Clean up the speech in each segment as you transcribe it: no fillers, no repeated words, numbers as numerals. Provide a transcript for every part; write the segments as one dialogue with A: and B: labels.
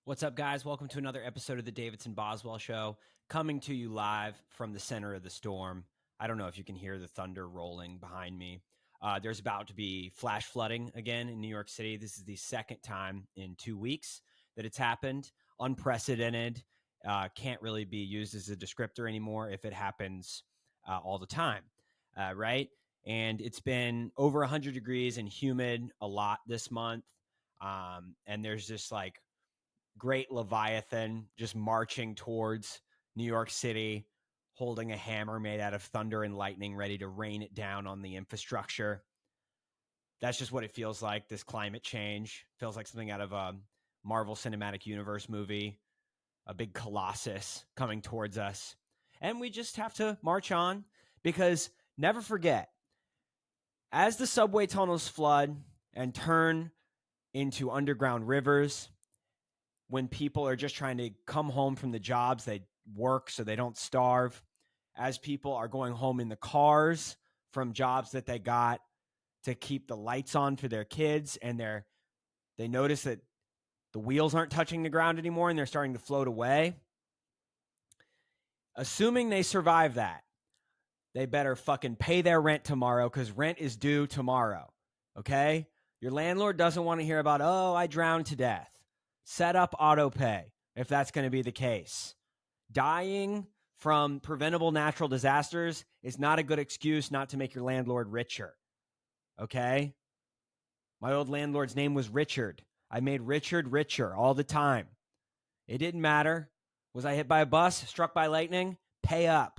A: What's up, guys? Welcome to another episode of the Davidson Boswell Show, coming to you live from the center of the storm. I don't know if you can hear the thunder rolling behind me. There's about to be flash flooding again in New York City. This is the second time in 2 weeks that it's happened. Unprecedented. Can't really be used as a descriptor anymore if it happens all the time, right? And it's been over 100 degrees and humid a lot this month. And there's just like great Leviathan just marching towards New York City, holding a hammer made out of thunder and lightning, ready to rain it down on the infrastructure. That's just what it feels like. This climate change feels like something out of a Marvel Cinematic Universe movie, a big colossus coming towards us. And we just have to march on because never forget, as the subway tunnels flood and turn into underground rivers, when people are just trying to come home from the jobs they work so they don't starve, as people are going home in the cars from jobs that they got to keep the lights on for their kids, and they notice that the wheels aren't touching the ground anymore and they're starting to float away. Assuming they survive that, they better fucking pay their rent tomorrow because rent is due tomorrow, okay? Your landlord doesn't want to hear about, oh, I drowned to death. Set up auto pay if that's going to be the case. Dying from preventable natural disasters is not a good excuse not to make your landlord richer. Okay? My old landlord's name was Richard. I made Richard richer all the time. It didn't matter. Was I hit by a bus, struck by lightning? Pay up.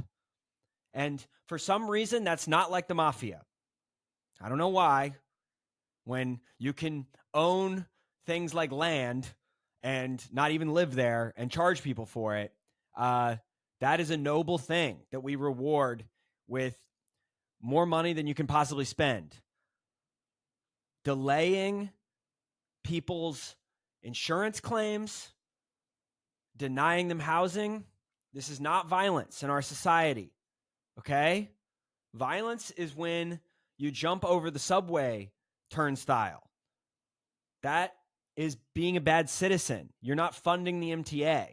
A: And for some reason, that's not like the mafia. I don't know why. When you can own things like land and not even live there and charge people for it, that is a noble thing that we reward with more money than you can possibly spend. Delaying people's insurance claims, denying them housing, this is not violence in our society, okay? Violence is when you jump over the subway turnstile. That is being a bad citizen. You're not funding the MTA.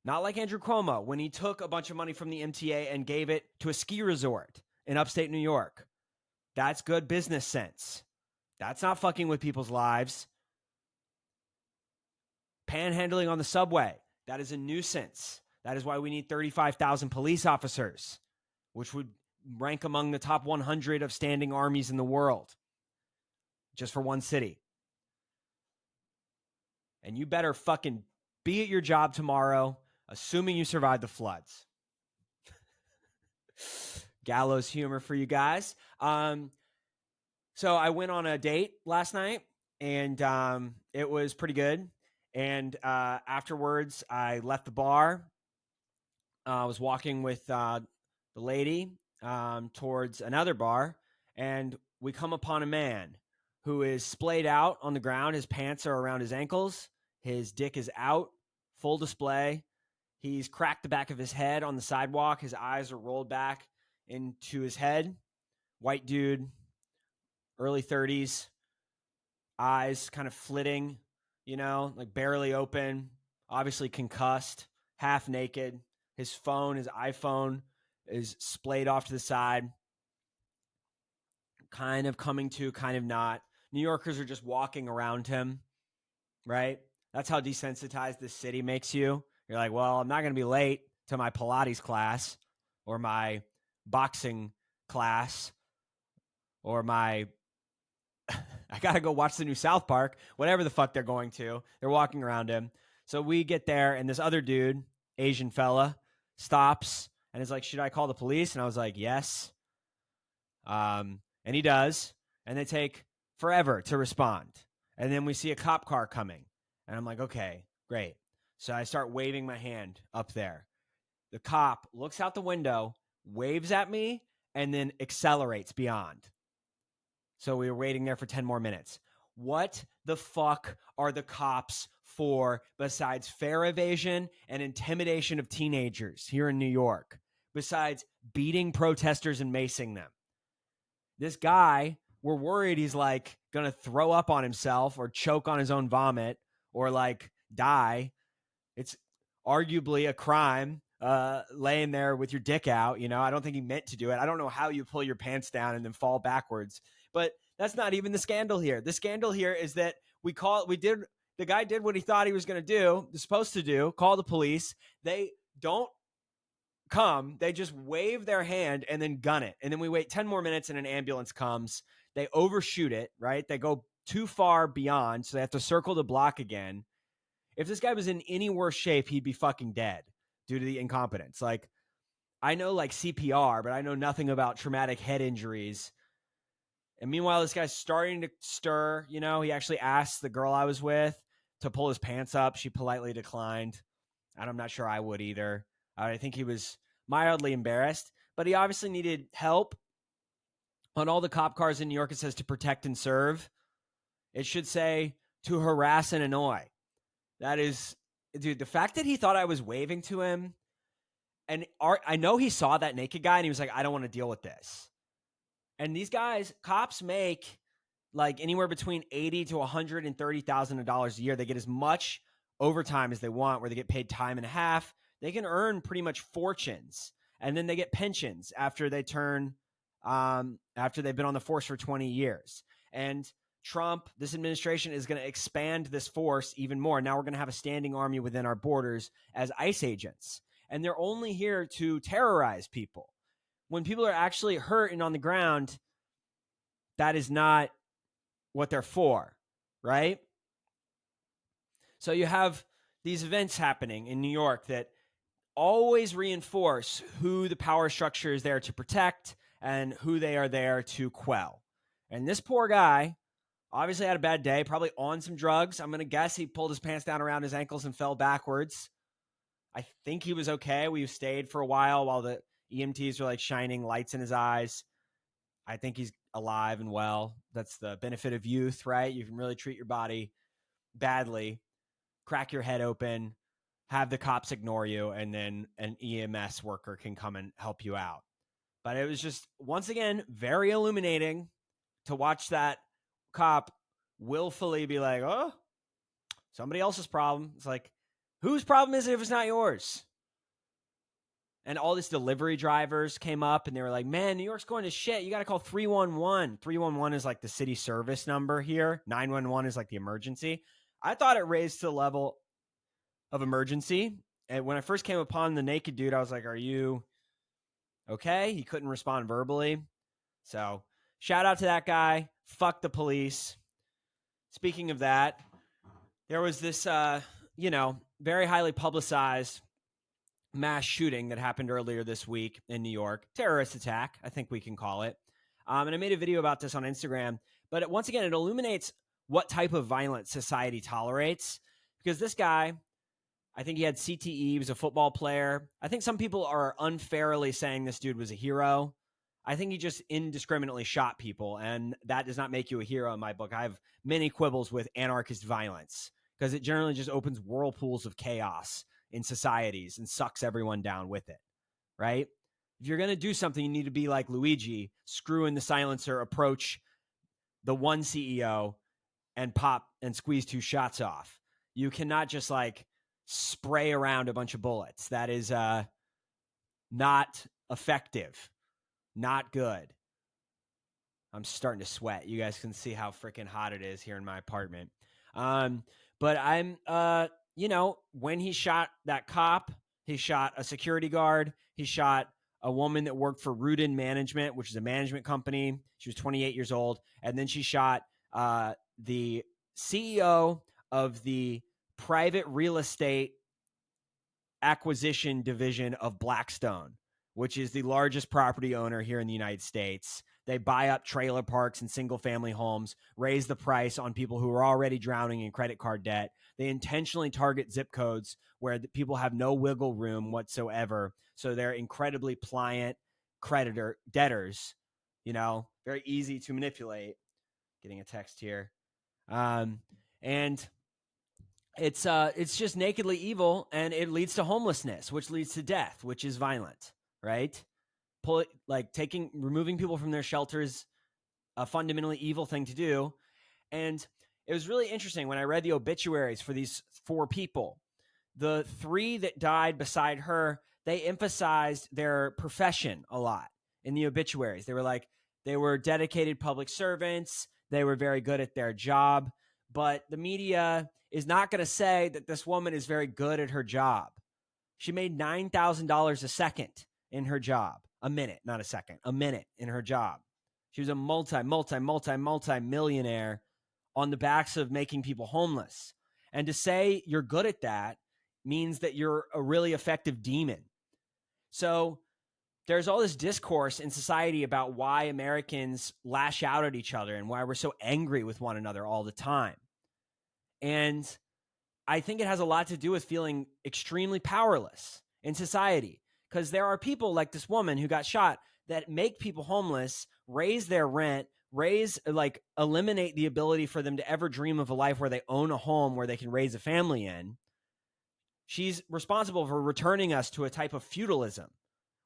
A: Not like Andrew Cuomo when he took a bunch of money from the MTA and gave it to a ski resort in upstate New York. That's good business sense. That's not fucking with people's lives. Panhandling on the subway, that is a nuisance. That is why we need 35,000 police officers, which would rank among the top 100 of standing armies in the world, just for one city. And you better fucking be at your job tomorrow, assuming you survive the floods. Gallows humor for you guys. So I went on a date last night, and it was pretty good. And afterwards, I left the bar. I was walking with the lady towards another bar, and we come upon a man who is splayed out on the ground. His pants are around his ankles. His dick is out, full display. He's cracked the back of his head on the sidewalk. His eyes are rolled back into his head. White dude, early 30s, eyes kind of flitting, like barely open, obviously concussed, half naked. His iPhone is splayed off to the side, kind of coming to, kind of not. New Yorkers are just walking around him, right? That's how desensitized this city makes you. You're like, well, I'm not going to be late to my Pilates class or my boxing class or my I got to go watch the new South Park, whatever the fuck they're going to. They're walking around him. So we get there, and this other dude, Asian fella, stops and is like, should I call the police? And I was like, yes. And he does. And they take forever to respond. And then we see a cop car coming. And I'm like, okay, great. So I start waving my hand up there. The cop looks out the window, waves at me, and then accelerates beyond. So we were waiting there for 10 more minutes. What the fuck are the cops for besides fare evasion and intimidation of teenagers here in New York? Besides beating protesters and macing them? This guy, we're worried he's like going to throw up on himself or choke on his own vomit or like die. It's arguably a crime laying there with your dick out. I don't think he meant to do it. I don't know how you pull your pants down and then fall backwards, but that's not even the scandal here. The scandal here is that the guy did what he thought he was going to do, supposed to do, call the police. They don't come, they just wave their hand and then gun it. And then we wait 10 more minutes and an ambulance comes. They overshoot it, right? They go too far beyond, so they have to circle the block again. If this guy was in any worse shape, he'd be fucking dead due to the incompetence. Like, I know like CPR, but I know nothing about traumatic head injuries. And meanwhile, this guy's starting to stir. He actually asked the girl I was with to pull his pants up. She politely declined. And I'm not sure I would either. I think he was mildly embarrassed, but he obviously needed help. On all the cop cars in New York, it says to protect and serve. It should say to harass and annoy. That is, dude, the fact that he thought I was waving to him, and I know he saw that naked guy and he was like, I don't want to deal with this. And these guys, cops make like anywhere between $80,000 to $130,000 a year. They get as much overtime as they want, where they get paid time and a half. They can earn pretty much fortunes, and then they get pensions after they turn, after they've been on the force for 20 years. And Trump, this administration, is going to expand this force even more. Now we're going to have a standing army within our borders as ICE agents, and they're only here to terrorize people. When people are actually hurt and on the ground, that is not what they're for, right? So you have these events happening in New York that always reinforce who the power structure is there to protect and who they are there to quell. And this poor guy obviously had a bad day, probably on some drugs. I'm going to guess he pulled his pants down around his ankles and fell backwards. I think he was okay. We stayed for a while the EMTs were like shining lights in his eyes. I think he's alive and well. That's the benefit of youth, right? You can really treat your body badly, crack your head open, have the cops ignore you, and then an EMS worker can come and help you out. But it was just, once again, very illuminating to watch that cop willfully be like, oh, somebody else's problem. It's like, whose problem is it if it's not yours? And all these delivery drivers came up and they were like, man, New York's going to shit. You got to call 311. 311 is like the city service number here. 911 is like the emergency. I thought it raised to the level of emergency. And when I first came upon the naked dude, I was like, are you okay? He couldn't respond verbally. So shout out to that guy. Fuck the police. Speaking of that, there was this, very highly publicized mass shooting that happened earlier this week in New York. Terrorist attack, I think we can call it. And I made a video about this on Instagram. But once again, it illuminates what type of violence society tolerates. Because this guy, I think he had CTE. He was a football player. I think some people are unfairly saying this dude was a hero. I think he just indiscriminately shot people, and that does not make you a hero in my book. I have many quibbles with anarchist violence because it generally just opens whirlpools of chaos in societies and sucks everyone down with it, right? If you're going to do something, you need to be like Luigi, screw in the silencer, approach the one CEO and pop and squeeze 2 shots off. You cannot just like spray around a bunch of bullets. That is not effective. Not good. I'm starting to sweat. You guys can see how freaking hot it is here in my apartment. But I'm, when he shot that cop, he shot a security guard. He shot a woman that worked for Rudin Management, which is a management company. She was 28 years old. And then she shot the CEO of the private real estate acquisition division of Blackstone, which is the largest property owner here in the United States. They buy up trailer parks and single-family homes, raise the price on people who are already drowning in credit card debt. They intentionally target zip codes where the people have no wiggle room whatsoever, so they're incredibly pliant debtors, very easy to manipulate. Getting a text here. And it's just nakedly evil, and it leads to homelessness, which leads to death, which is violent. Right? Removing people from their shelters, a fundamentally evil thing to do. And it was really interesting when I read the obituaries for these 4 people. The 3 that died beside her, they emphasized their profession a lot in the obituaries. They were like, they were dedicated public servants. They were very good at their job. But the media is not going to say that this woman is very good at her job. She made $9,000 a second in her job. A minute, not a second, a minute in her job. She was a multi-millionaire on the backs of making people homeless. And to say you're good at that means that you're a really effective demon. So there's all this discourse in society about why Americans lash out at each other and why we're so angry with one another all the time. And I think it has a lot to do with feeling extremely powerless in society, because there are people like this woman who got shot that make people homeless, raise their rent, eliminate the ability for them to ever dream of a life where they own a home where they can raise a family in. She's responsible for returning us to a type of feudalism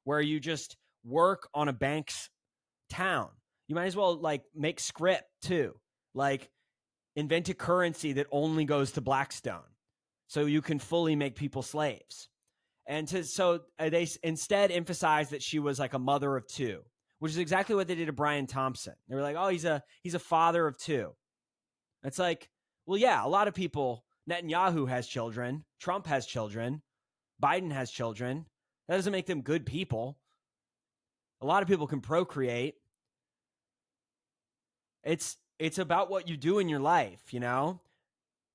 A: where you just work on a bank's town. You might as well make script too. Invent a currency that only goes to Blackstone so you can fully make people slaves. And they instead emphasized that she was like a mother of 2, which is exactly what they did to Brian Thompson. They were like, oh, he's a father of 2. It's like, well, yeah, a lot of people, Netanyahu has children, Trump has children, Biden has children. That doesn't make them good people. A lot of people can procreate. It's about what you do in your life, you know?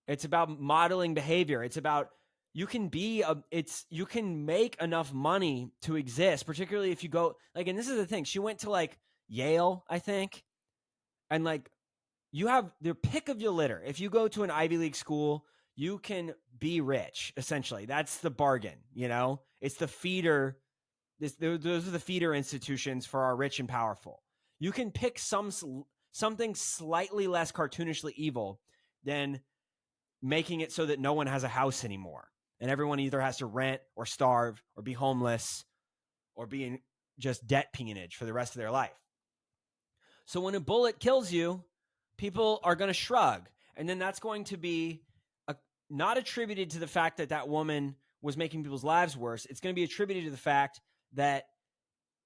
A: It's about modeling behavior. It's about you can make enough money to exist, particularly if you go and this is the thing. She went to Yale, I think. And you have the pick of your litter. If you go to an Ivy League school, you can be rich, essentially. That's the bargain, you know? It's the feeder. Those are the feeder institutions for our rich and powerful. You can pick something slightly less cartoonishly evil than making it so that no one has a house anymore. And everyone either has to rent or starve or be homeless or be in just debt peonage for the rest of their life. So when a bullet kills you, people are going to shrug. And then that's going to be not attributed to the fact that that woman was making people's lives worse. It's going to be attributed to the fact that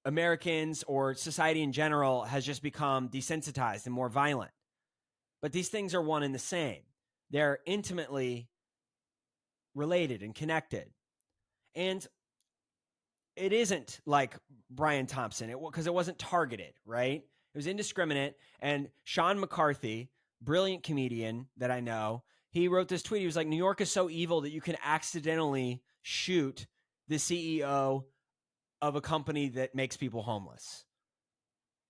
A: Americans or society in general has just become desensitized and more violent. But these things are one and the same. They're intimately related and connected. And it isn't like Brian Thompson because it wasn't targeted, right? It was indiscriminate. And Sean McCarthy, brilliant comedian that I know, he wrote this tweet. He was like, New York is so evil that you can accidentally shoot the CEO of a company that makes people homeless.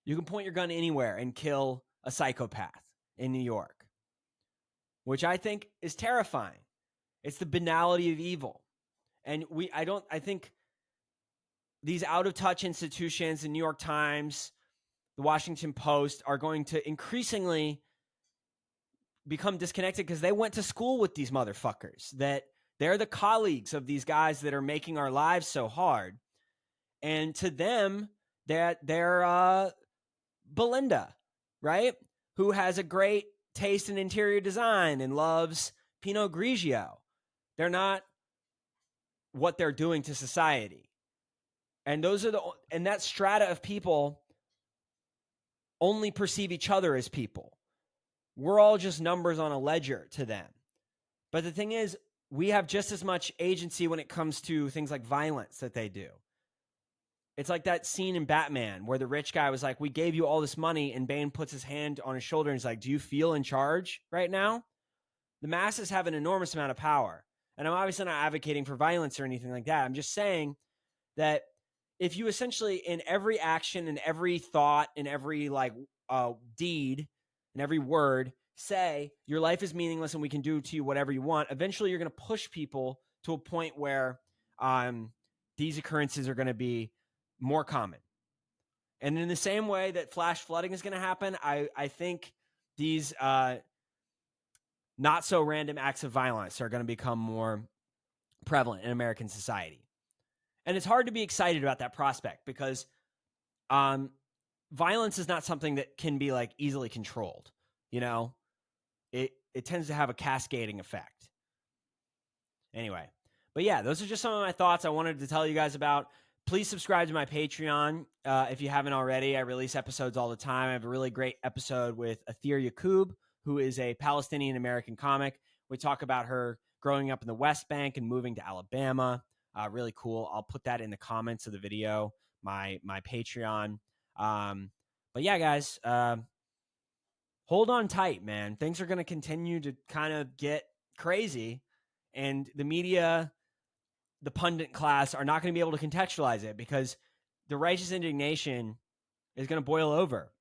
A: You can point your gun anywhere and kill a psychopath in New York, which I think is terrifying. It's the banality of evil. And I think these out of touch institutions, the New York Times, the Washington Post, are going to increasingly become disconnected because they went to school with these motherfuckers, that they're the colleagues of these guys that are making our lives so hard. And to them, they're Belinda, right? Who has a great taste in interior design and loves Pinot Grigio. They're not what they're doing to society. And and that strata of people only perceive each other as people. We're all just numbers on a ledger to them. But the thing is, we have just as much agency when it comes to things like violence that they do. It's like that scene in Batman where the rich guy was like, we gave you all this money, and Bane puts his hand on his shoulder and he's like, do you feel in charge right now? The masses have an enormous amount of power. And I'm obviously not advocating for violence or anything like that. I'm just saying that if you essentially, in every action and every thought and every deed and every word, say your life is meaningless and we can do to you whatever you want, eventually you're going to push people to a point where these occurrences are going to be more common. And in the same way that flash flooding is going to happen, I think these not so random acts of violence are going to become more prevalent in American society. And it's hard to be excited about that prospect because violence is not something that can be easily controlled. You know, it tends to have a cascading effect. Anyway, but yeah, those are just some of my thoughts I wanted to tell you guys about. Please subscribe to my Patreon if you haven't already. I release episodes all the time. I have a really great episode with Athir Yaqub, who is a Palestinian-American comic. We talk about her growing up in the West Bank and moving to Alabama. Really cool. I'll put that in the comments of the video, my Patreon. But yeah, guys, hold on tight, man. Things are going to continue to kind of get crazy, and the media, the pundit class, are not going to be able to contextualize it because the righteous indignation is going to boil over.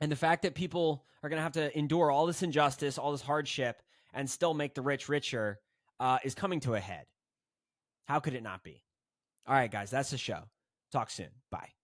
A: And the fact that people are going to have to endure all this injustice, all this hardship, and still make the rich richer is coming to a head. How could it not be? All right, guys, that's the show. Talk soon. Bye.